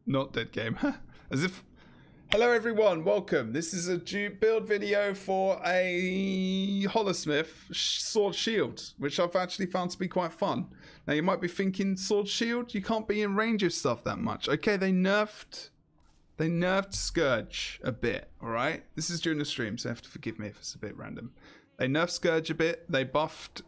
Not dead game. As if... Hello everyone, welcome. This is a build video for a Holosmith sword shield, which I've actually found to be quite fun. Now you might be thinking, sword shield? You can't be in range of stuff that much. Okay, they nerfed Scourge a bit, alright? This is during the stream, so you have to forgive me if it's a bit random. They nerfed Scourge a bit, they buffed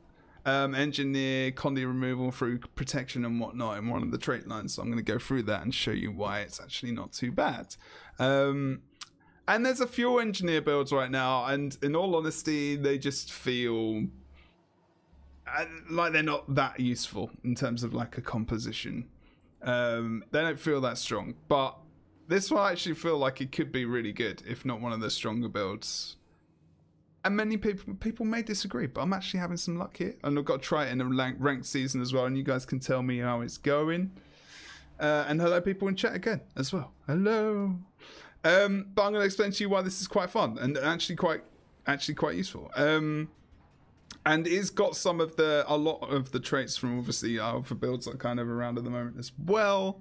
engineer Condi removal through protection and whatnot in one of the trait lines, so I'm going to go through that and show you why it's actually not too bad. And there's a few engineer builds right now, and in all honesty they just feel like they're not that useful in terms of like a composition. They don't feel that strong, but this one I actually feel like it could be really good, if not one of the stronger builds. And many people may disagree, but I'm actually having some luck here. And I've got to try it in a ranked season as well, and you guys can tell me how it's going. And hello people in chat again as well. Hello. But I'm going to explain to you why this is quite fun and actually quite useful. And it's got a lot of the traits from obviously other builds that are kind of around at the moment as well.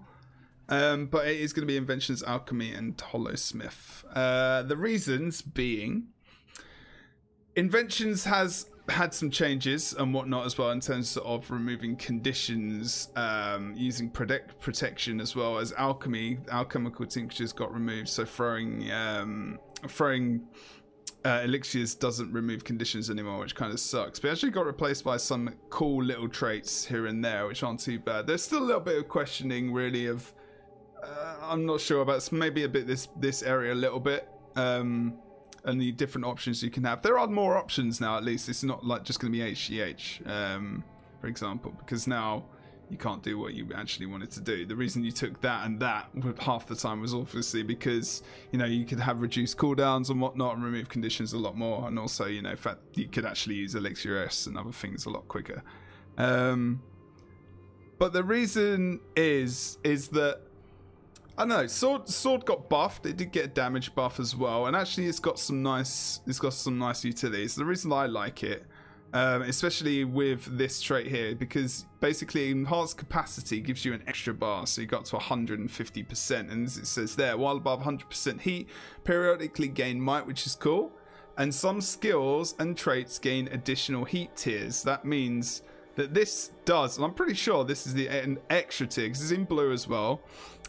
But it is going to be Inventions, Alchemy, and Holosmith. The reasons being, Inventions has had some changes and whatnot as well in terms of removing conditions, using protection, as well as alchemy. Alchemical tinctures got removed, so throwing elixirs doesn't remove conditions anymore, which kind of sucks. But it actually got replaced by some cool little traits here and there, which aren't too bad. There's still a little bit of questioning, really, of I'm not sure about maybe a bit this area a little bit. And the different options you can have. There are more options now, at least. It's not like just going to be HGH, for example, because now you can't do what you actually wanted to do. The reason you took that and that half the time was obviously because, you know, you could have reduced cooldowns and whatnot and remove conditions a lot more. And also, you know, in fact, you could actually use Elixir S and other things a lot quicker. But the reason is that, I don't know, sword got buffed. It did get a damage buff as well, and actually it's got some nice utilities. The reason I like it, especially with this trait here, because basically enhanced capacity gives you an extra bar, so you got to 150%, and as it says there, while above 100% heat, periodically gain might, which is cool, and some skills and traits gain additional heat tiers. That means that this does, and I'm pretty sure this is an extra tier because it's in blue as well.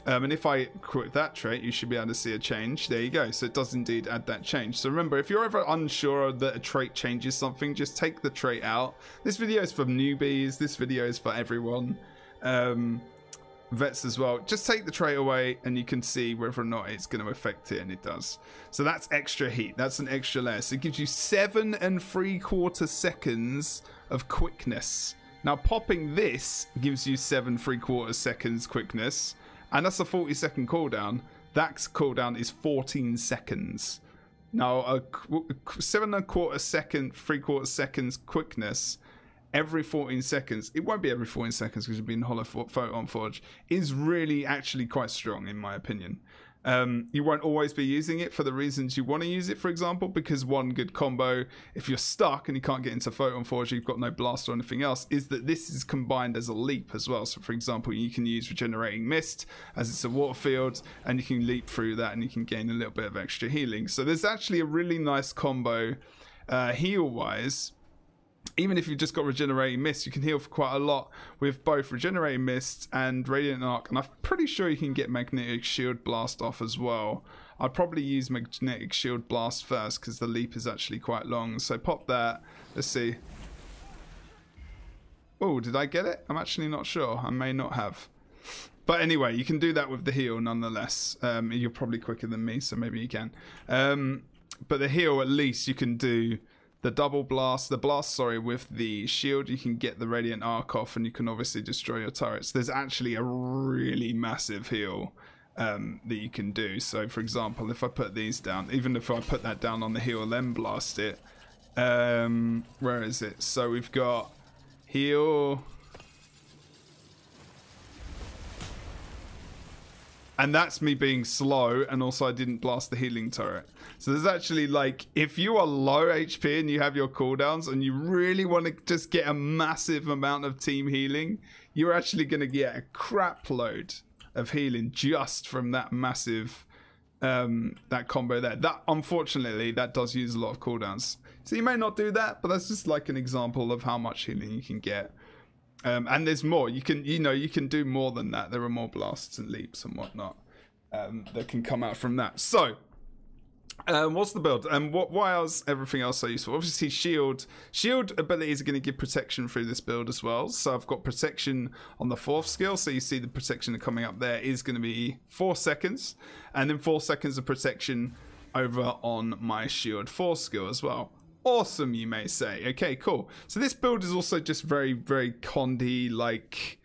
And if I quit that trait, you should be able to see a change. There you go. So it does indeed add that change. So remember, if you're ever unsure that a trait changes something, just take the trait out. This video is for newbies. This video is for everyone. Vets as well. Just take the trait away and you can see whether or not it's going to affect it, and it does. So that's extra heat. That's an extra layer. So it gives you 7 3/4 seconds of quickness. Now popping this gives you 7 3/4 seconds quickness. And that's a 40-second cooldown. That cooldown is 14 seconds. Now, a 7 1/4 second, 3/4 seconds quickness every 14 seconds. It won't be every 14 seconds because you've been Holo Photon Forge. Is really actually quite strong in my opinion. You won't always be using it for the reasons you want to use it, for example, because one good combo, if you're stuck and you can't get into Photon Forge, you've got no blast or anything else, is that this is combined as a leap as well. So for example, you can use Regenerating Mist as it's a water field, and you can leap through that and you can gain a little bit of extra healing. So there's actually a really nice combo heal wise. Even if you've just got Regenerating Mist, you can heal for quite a lot with both Regenerating Mist and Radiant Arc. And I'm pretty sure you can get Magnetic Shield Blast off as well. I'd probably use Magnetic Shield Blast first because the leap is actually quite long. So pop that. Let's see. Oh, did I get it? I'm actually not sure. I may not have. But anyway, you can do that with the heal nonetheless. You're probably quicker than me, so maybe you can. But the heal, at least you can do the double blast, with the shield. You can get the Radiant Arc off, and you can obviously destroy your turrets. There's actually a really massive heal that you can do. So for example, if I put these down, even if I put that down on the heal, then blast it. Where is it? So we've got heal. And that's me being slow, and also I didn't blast the healing turret. So there's actually, like, if you are low HP and you have your cooldowns and you really want to just get a massive amount of team healing, you're actually going to get a crap load of healing just from that massive that combo there. That, unfortunately, that does use a lot of cooldowns. So you may not do that, but that's just like an example of how much healing you can get. And there's more. You can do more than that. There are more blasts and leaps and whatnot that can come out from that. So what's the build? And why is everything else so useful? Obviously, shield abilities are going to give protection through this build as well. So I've got protection on the 4th skill. So you see the protection coming up there is going to be 4 seconds, and then 4 seconds of protection over on my shield 4 skill as well. Awesome, you may say. Okay, cool. So this build is also just very, very Condi like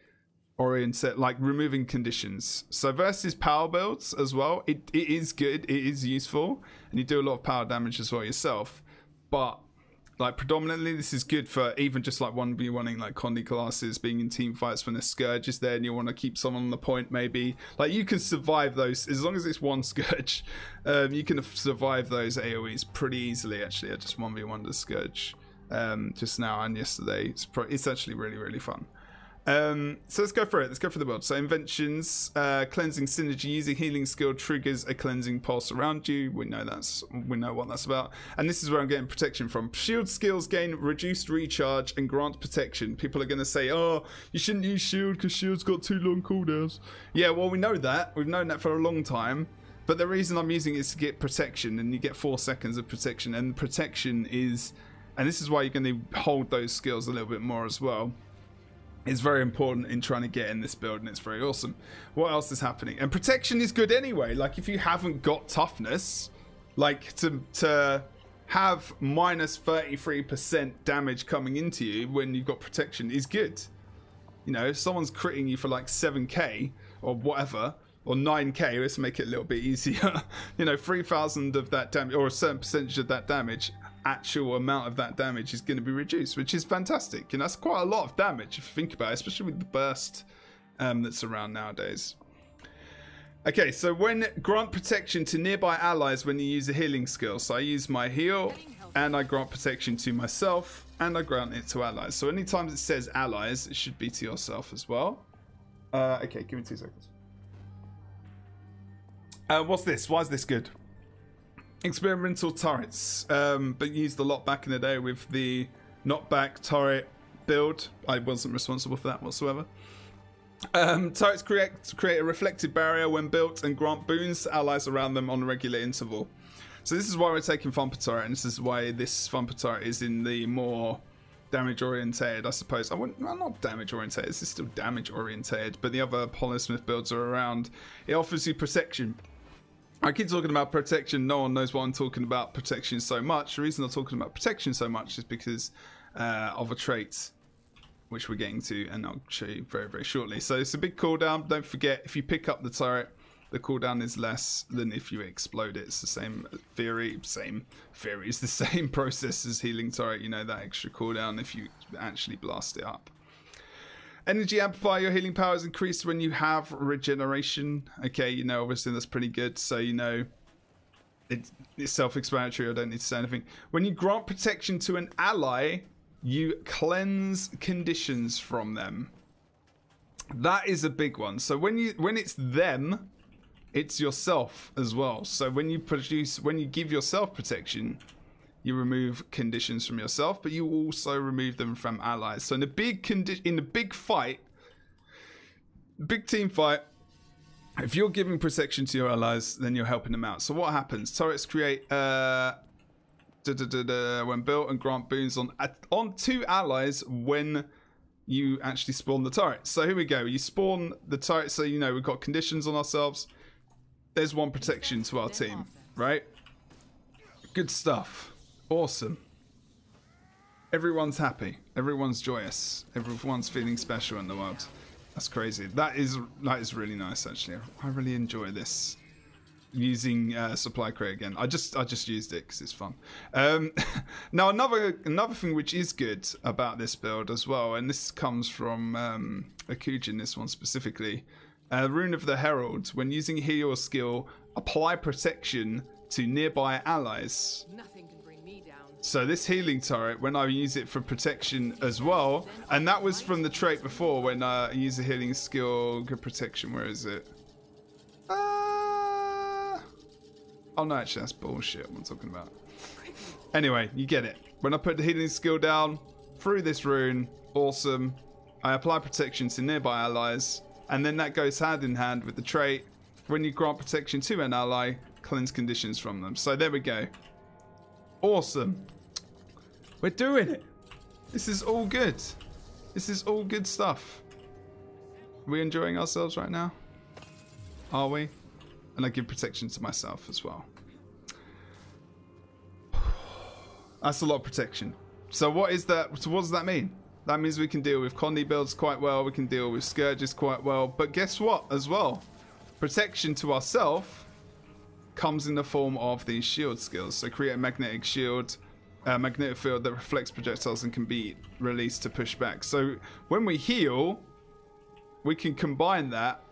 oriented, like removing conditions. So versus power builds as well, it is good, it is useful, and you do a lot of power damage as well yourself. But like predominantly this is good for even just like 1v1ing like Condi classes, being in team fights when a Scourge is there and you want to keep someone on the point maybe. Like you can survive those, as long as it's one Scourge, you can survive those AoEs pretty easily actually. I just 1v1'd the Scourge just now and yesterday. It's actually really, really fun. So let's go for it. Let's go for the build. So inventions, cleansing synergy, using healing skill triggers a cleansing pulse around you. We know what that's about. And this is where I'm getting protection from. Shield skills gain reduced recharge and grant protection. People are going to say, oh, you shouldn't use shield because shield's got 2 long cooldowns. Yeah, well, we know that. We've known that for a long time. But the reason I'm using it is to get protection, and you get 4 seconds of protection. And protection is, and this is why you're going to hold those skills a little bit more as well. It's very important in trying to get in this build, and it's very awesome. What else is happening? And protection is good anyway. Like if you haven't got toughness, like to have minus 33% damage coming into you when you've got protection is good. You know, if someone's critting you for like 7k or whatever, or 9k, let's make it a little bit easier. You know, 3,000 of that damage, or a certain percentage of that damage, actual amount of that damage is going to be reduced, which is fantastic. And that's quite a lot of damage if you think about it, especially with the burst that's around nowadays. Okay, so when grant protection to nearby allies when you use a healing skill. So I use my heal and I grant protection to myself and I grant it to allies. So anytime it says allies, it should be to yourself as well. Okay, give me 2 seconds. What's this? Why is this good? Experimental turrets, but used a lot back in the day with the knockback turret build. I wasn't responsible for that whatsoever. Turrets create a reflective barrier when built and grant boons to allies around them on a regular interval. So this is why we're taking Thumper Turret, and this is why this Thumper Turret is in the more damage orientated, I suppose. Well, not damage orientated, this is still damage orientated, but the other Holosmith builds are around. It offers you protection. I keep talking about protection. No one knows why I'm talking about protection so much. The reason I'm talking about protection so much is because of a trait, which we're getting to, and I'll show you very, very shortly. So it's a big cooldown. Don't forget, if you pick up the turret, the cooldown is less than if you explode it. It's the same theory. It's the same process as healing turret. You know, that extra cooldown if you actually blast it up. Energy amplify, your healing power is increased when you have regeneration. Okay, you know, obviously that's pretty good. So, you know, it's self-explanatory. I don't need to say anything. When you grant protection to an ally, you cleanse conditions from them. That is a big one. So when it's them, it's yourself as well. So when you give yourself protection, you remove conditions from yourself, but you also remove them from allies. So in a big fight, big team fight, if you're giving protection to your allies, then you're helping them out. So what happens? Turrets create when built and grant boons on 2 allies when you actually spawn the turret. So here we go. You spawn the turret, so you know we've got conditions on ourselves. There's 1 protection to our team, right? Good stuff. Awesome. Everyone's happy. Everyone's joyous. Everyone's feeling special in the world. That's crazy. That is really nice, actually. I really enjoy this. Using supply crate again. I just used it because it's fun. Now another thing which is good about this build as well, and this comes from Akujin, this one specifically. Rune of the Herald. When using a heal skill, apply protection to nearby allies. So this healing turret, when I use it for protection as well, and that was from the trait before when I use a healing skill, good protection, where is it? Oh no, actually that's bullshit what I'm talking about. Anyway, you get it. When I put the healing skill down through this rune, awesome. I apply protection to nearby allies, and then that goes hand in hand with the trait. When you grant protection to an ally, cleanse conditions from them. So there we go. Awesome. We're doing it. This is all good. This is all good stuff. Are we enjoying ourselves right now? Are we? And I give protection to myself as well. That's a lot of protection. So what is that? So what does that mean? That means we can deal with Condi builds quite well. We can deal with Scourges quite well. But guess what as well? Protection to ourselves comes in the form of these shield skills. So create a magnetic shield, magnetic field that reflects projectiles and can be released to push back. So when we heal, we can combine that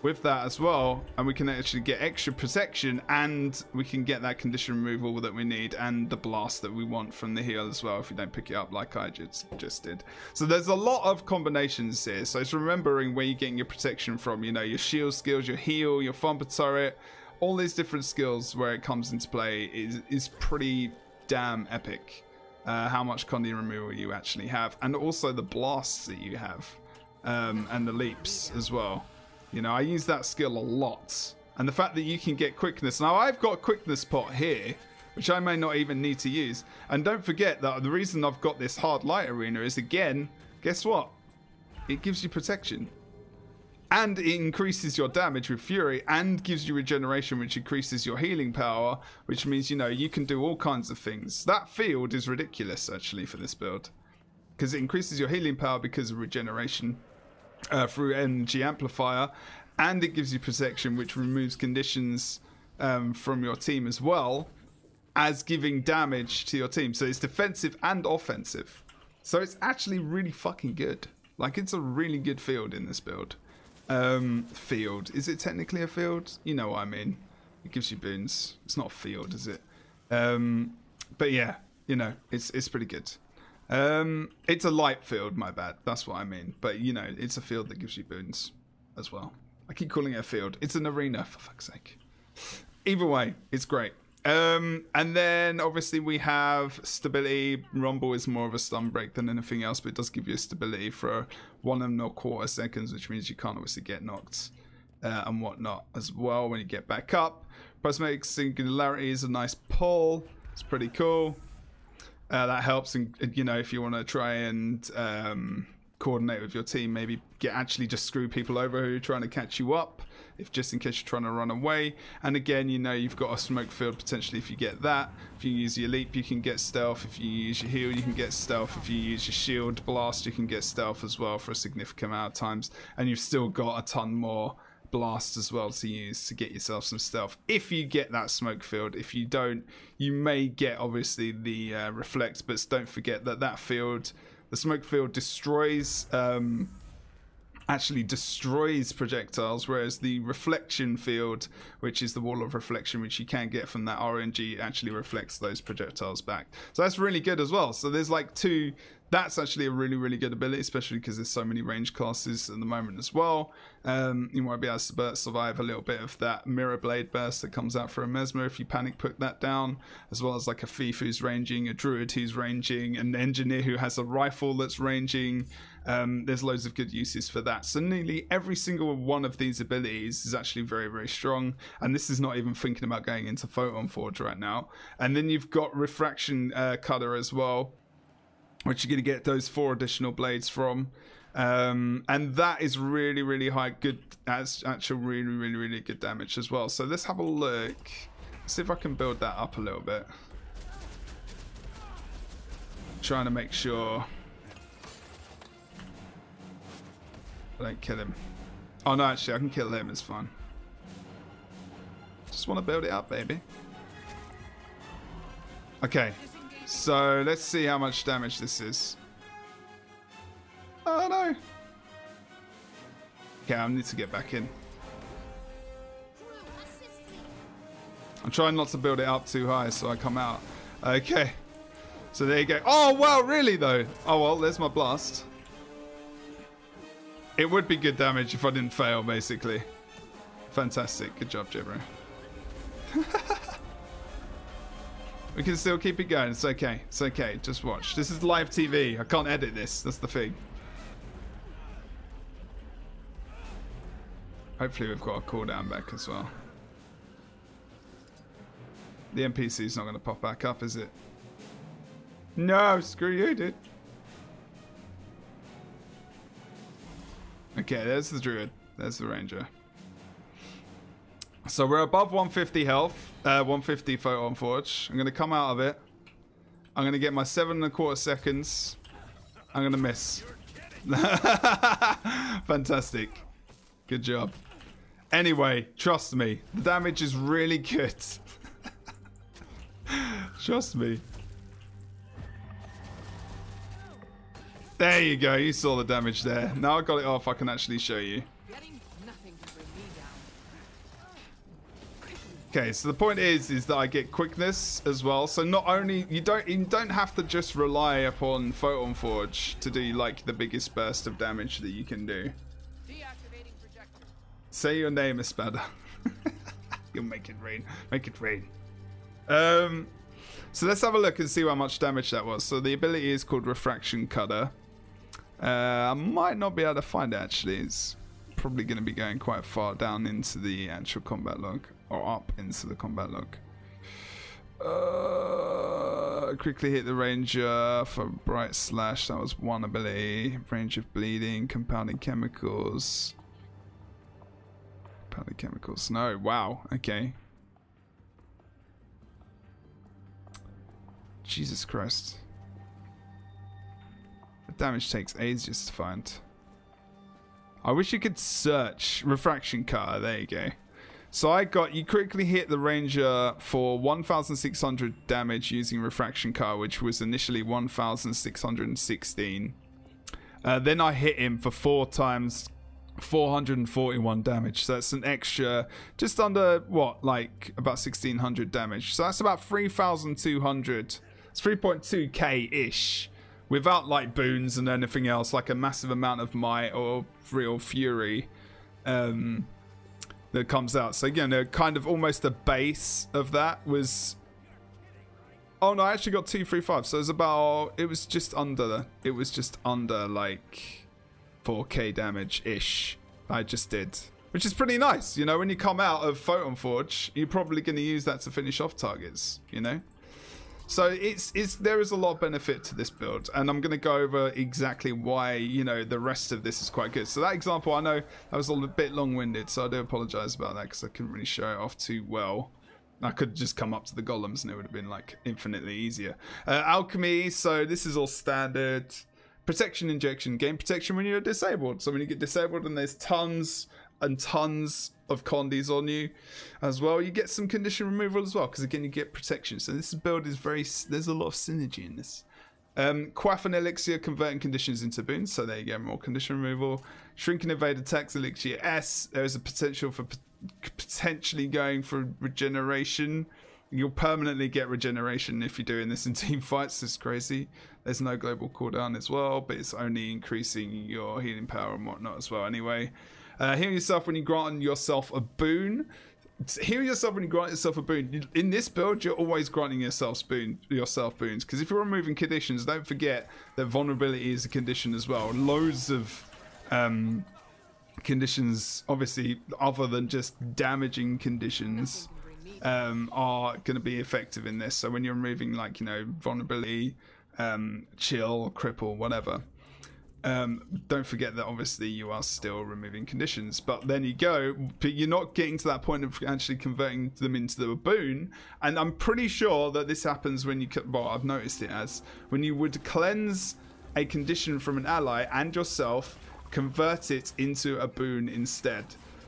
with that as well, and we can actually get extra protection, and we can get that condition removal that we need, and the blast that we want from the heal as well if you don't pick it up like I just did. So there's a lot of combinations here, so it's remembering where you're getting your protection from, you know, your shield skills, your heal, your thumper turret, all these different skills where it comes into play is pretty damn epic. How much Condi removal you actually have, and also the blasts that you have, and the leaps as well. You know, I use that skill a lot. And the fact that you can get quickness. Now, I've got a quickness pot here, which I may not even need to use. And don't forget that the reason I've got this hard light arena is, again, guess what? It gives you protection. And it increases your damage with Fury, and gives you regeneration, which increases your healing power, which means, you know, you can do all kinds of things. That field is ridiculous, actually, for this build. Because it increases your healing power because of regeneration. Through energy amplifier, and it gives you protection, which removes conditions from your team as well as giving damage to your team. So it's defensive and offensive, so it's actually really fucking good. Like, it's a really good field in this build. Field, is it technically a field? You know what I mean. It gives you boons. It's not a field, is it? But yeah, you know, it's pretty good. It's a light field, my bad, that's what I mean, but you know, it's a field that gives you boons as well. I keep calling it a field, it's an arena, for fuck's sake. Either way, it's great. And then obviously we have stability. Rumble is more of a stun break than anything else, but it does give you a stability for 1.25 seconds, which means you can't obviously get knocked and whatnot as well when you get back up. Prismatic Singularity is a nice pull, it's pretty cool. That helps, and you know, if you want to try and coordinate with your team, maybe actually just screw people over who are trying to catch you up, if just in case you're trying to run away. And again, you know, you've got a smoke field potentially if you get that. If you use your leap, you can get stealth. If you use your heal, you can get stealth. If you use your shield blast, you can get stealth as well for a significant amount of times. And you've still got a ton more blast as well to use to get yourself some stealth if you get that smoke field. If you don't, you may get obviously the reflect, but don't forget that that field, the smoke field, destroys actually destroys projectiles, whereas the reflection field, which is the wall of reflection, which you can get from that RNG, actually reflects those projectiles back. So that's really good as well. So there's like two. That's actually a really, really good ability, especially because there's so many range classes at the moment as well. You might be able to survive a little bit of that Mirror Blade burst that comes out for a Mesmer if you panic put that down, as well as like a thief who's ranging, a druid who's ranging, an engineer who has a rifle that's ranging. There's loads of good uses for that. So nearly every single one of these abilities is actually very, very strong. And this is not even thinking about going into Photon Forge right now. And then you've got Refraction Cutter as well, which you're going to get those 4 additional blades from. And that is really, really high, good, that's actual really, really, really good damage as well. So let's have a look. Let's see if I can build that up a little bit. Trying to make sure I don't kill him. Oh no, actually I can kill him, it's fine. Just want to build it up, baby. Okay. So let's see how much damage this is. Oh no. Okay, I need to get back in. I'm trying not to build it up too high so I come out. Okay. So there you go. Oh wow, really though? Oh well, there's my blast. It would be good damage if I didn't fail, basically. Fantastic. Good job, Jebro. We can still keep it going. It's okay. It's okay. Just watch. This is live TV. I can't edit this. That's the thing. Hopefully we've got a cooldown back as well. The NPC's not going to pop back up, is it? No, screw you, dude. Okay, there's the druid. There's the ranger. So we're above 150 health. 150 photon forge. I'm going to come out of it. I'm going to get my 7.25 seconds. I'm going to miss. Fantastic. Good job. Anyway, trust me. The damage is really good. Trust me. There you go. You saw the damage there. Now I got it off, I can actually show you. Okay, so the point is that I get quickness as well. So not only you don't have to just rely upon Photon Forge to do like the biggest burst of damage that you can do. Say your name, Espada. You'll make it rain. Make it rain. So let's have a look and see how much damage that was. So the ability is called Refraction Cutter. I might not be able to find it actually. It's probably going to be going quite far down into the actual combat log. Or up into the combat log. Quickly hit the ranger for Bright Slash. That was one ability. Range of Bleeding. Compounding Chemicals. Compounding Chemicals. No. Wow. Okay. Jesus Christ. The damage takes ages to find. I wish you could search Refraction Cutter. There you go. So I got, you quickly hit the ranger for 1,600 damage using Refraction Cutter, which was initially 1,616. Then I hit him for 4 times 441 damage. So that's an extra, just under, what, like about 1,600 damage. So that's about 3,200. It's 3.2k-ish. Without like boons and anything else, like a massive amount of might or real fury. That comes out. So again, kind of almost the base of that was, oh no, I actually got 235. So it was about, it was just under like 4k damage ish. I just did, which is pretty nice. You know, when you come out of Photon Forge, you're probably going to use that to finish off targets, you know. So there is a lot of benefit to this build, and I'm going to go over exactly why, you know, the rest of this is quite good. So that example, I know that was a little bit long-winded, so I do apologize about that because I couldn't really show it off too well. I could just come up to the golems and it would have been like infinitely easier. Alchemy, so this is all standard. Protection injection, gain protection when you're disabled. So when you get disabled and there's tons and tons of condies on you as well, you get some condition removal as well, because again you get protection. So this build is very, there's a lot of synergy in this. Quaff and Elixir, converting conditions into boons, so there you go, more condition removal. Shrink and Evade attacks, Elixir S, there is a potential for potentially going for regeneration. You'll permanently get regeneration if you're doing this in team fights. It's crazy. There's no global cooldown as well, but it's only increasing your healing power and whatnot as well anyway. Heal yourself when you grant yourself a boon. Heal yourself when you grant yourself a boon. In this build, you're always granting yourself boons, because if you're removing conditions, don't forget that vulnerability is a condition as well. Loads of conditions, obviously, other than just damaging conditions, are going to be effective in this. So when you're removing, like, you know, vulnerability, chill, cripple, whatever. Don't forget that obviously you are still removing conditions, but then you go, but you're not getting to that point of actually converting them into the boon. And I'm pretty sure that this happens when you, well, I've noticed it as when you would cleanse a condition from an ally and yourself, convert it into a boon instead.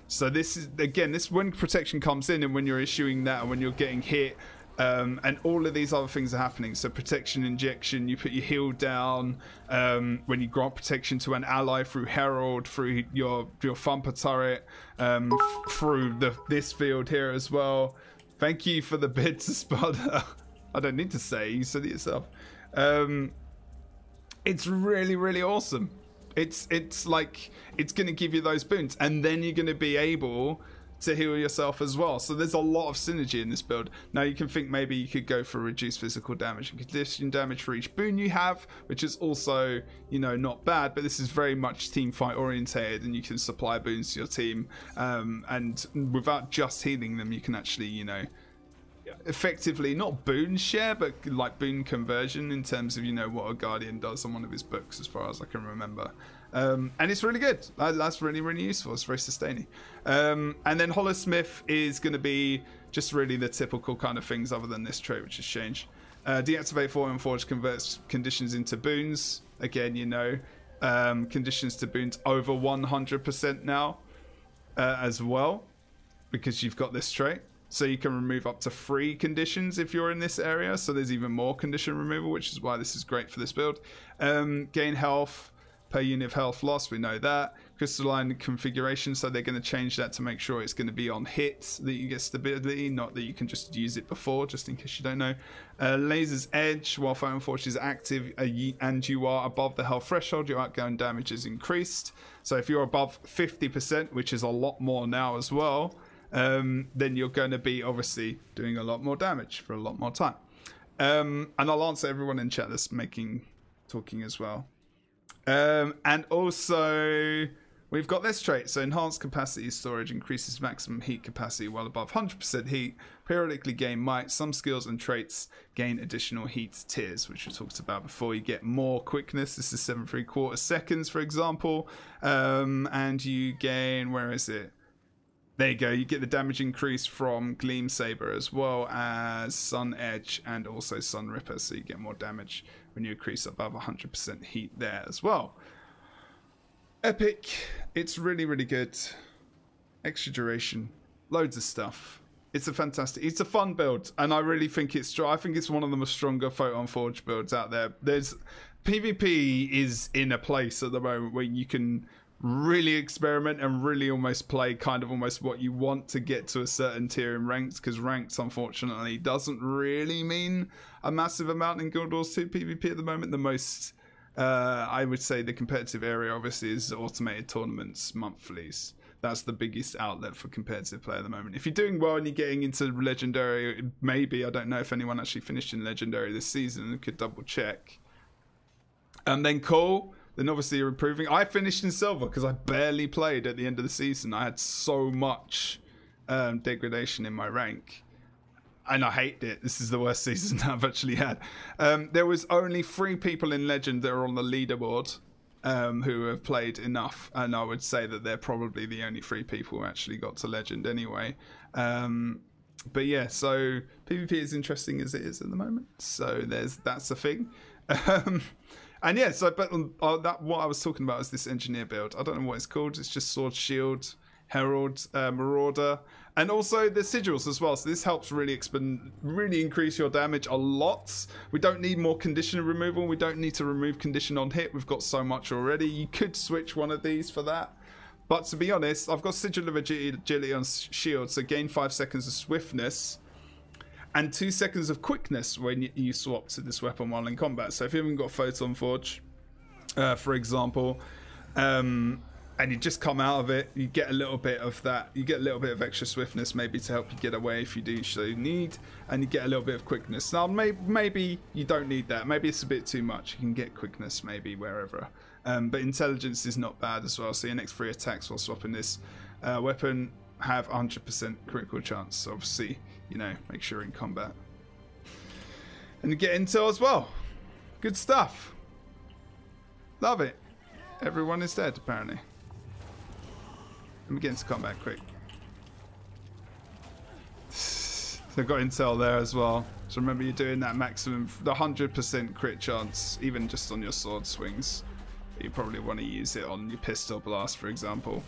So this is, again, this is when protection comes in, and when you're issuing that, and when you're getting hit. And all of these other things are happening. So protection injection, you put your heal down. When you grant protection to an ally through Herald, through your Thumper turret, through this field here as well. Thank you for the bid to Spada. I don't need to say, you said it yourself. It's really, really awesome. It's like, it's going to give you those boons, and then you're going to be able to heal yourself as well. So there's a lot of synergy in this build. Now you can think maybe you could go for reduced physical damage and condition damage for each boon you have, which is also, you know, not bad, but this is very much team fight orientated, and you can supply boons to your team, and without just healing them, you can actually, you know, effectively not boon share, but like boon conversion in terms of, you know, what a guardian does on one of his books, as far as I can remember. And it's really good. That's really, really useful. It's very sustaining. And then Holosmith is going to be just really the typical kind of things, other than this trait, which has changed. Deactivate Form and Forge converts conditions into boons. Again, you know, conditions to boons over 100% now as well, because you've got this trait. So you can remove up to 3 conditions if you're in this area. So there's even more condition removal, which is why this is great for this build. Gain health per unit of health loss, we know that. Crystalline configuration, so they're going to change that to make sure it's going to be on hits that you get stability, not that you can just use it before, just in case you don't know. Laser's edge, while Photon Forge is active and you are above the health threshold, your outgoing damage is increased. So if you're above 50%, which is a lot more now as well, then you're going to be obviously doing a lot more damage for a lot more time. And I'll answer everyone in chat that's talking as well. And also we've got this trait. So enhanced capacity storage increases maximum heat capacity while above 100% heat. Periodically gain might. Some skills and traits gain additional heat tiers, which we talked about before. You get more quickness. This is 7 3/4 seconds, for example. And you gain, where is it? There you go. You get the damage increase from Gleam Saber as well as Sun Edge and also Sun Ripper. So you get more damage when you increase above 100% heat there as well. Epic. It's really, really good. Extra duration. Loads of stuff. It's a fun build, and I really think it's strong. I think it's one of the most stronger Photon Forge builds out there. PvP is in a place at the moment where you can really experiment and really almost play kind of almost what you want to get to a certain tier in ranked, because ranked unfortunately doesn't really mean a massive amount in Guild Wars 2 PvP at the moment. The most I would say the competitive area obviously is automated tournaments, monthlies. That's the biggest outlet for competitive play at the moment. If you're doing well and you're getting into Legendary, maybe, I don't know if anyone actually finished in Legendary this season, could double check. And then cool. Then obviously you're improving. I finished in Silver because I barely played at the end of the season. I had so much degradation in my rank. And I hate it. This is the worst season I've actually had. There was only 3 people in Legend that are on the leaderboard who have played enough. And I would say that they're probably the only 3 people who actually got to Legend anyway. But yeah, so PvP is interesting as it is at the moment. So that's a thing. And yeah, so but what I was talking about is this engineer build. I don't know what it's called. It's just Sword, Shield, Herald, Marauder, and also the sigils as well. So this helps really increase your damage a lot. We don't need more condition removal. We don't need to remove condition on hit. We've got so much already. You could switch one of these for that. But to be honest, I've got Sigil of Agility on Shield, so gain 5 seconds of swiftness and 2 seconds of quickness when you swap to this weapon while in combat. So if you haven't got Photon Forge, for example, and you just come out of it, you get a little bit of that. You get a little bit of extra swiftness, maybe to help you get away if you do so need, and you get a little bit of quickness. Now, maybe you don't need that. Maybe it's a bit too much. You can get quickness maybe wherever. But intelligence is not bad as well. So your next 3 attacks while swapping this weapon have 100% critical chance. So obviously, you know, make sure you're in combat. And you get intel as well. Good stuff. Love it. Everyone is dead, apparently. Let me get into combat quick. So I've got intel there as well. So remember, you're doing that maximum, the 100% crit chance, even just on your sword swings. But you probably want to use it on your pistol blast, for example.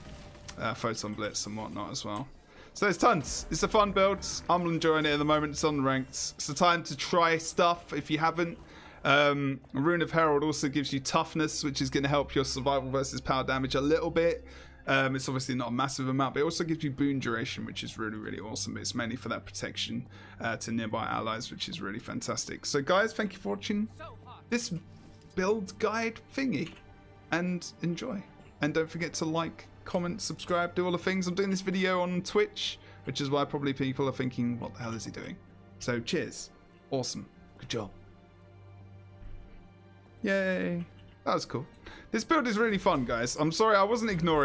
Photon Blitz and whatnot as well. So there's tons. It's a fun build. I'm enjoying it at the moment. It's unranked. It's a time to try stuff if you haven't. Rune of Herald also gives you toughness, which is going to help your survival versus power damage a little bit. It's obviously not a massive amount, but it also gives you boon duration, which is really, really awesome. It's mainly for that protection to nearby allies, which is really fantastic. So guys, thank you for watching this build guide thingy, and enjoy. And don't forget to like, comment, subscribe, do all the things. I'm doing this video on Twitch, which is why probably people are thinking, what the hell is he doing? So cheers. Awesome. Good job. Yay. That was cool. This build is really fun, guys. I'm sorry I wasn't ignoring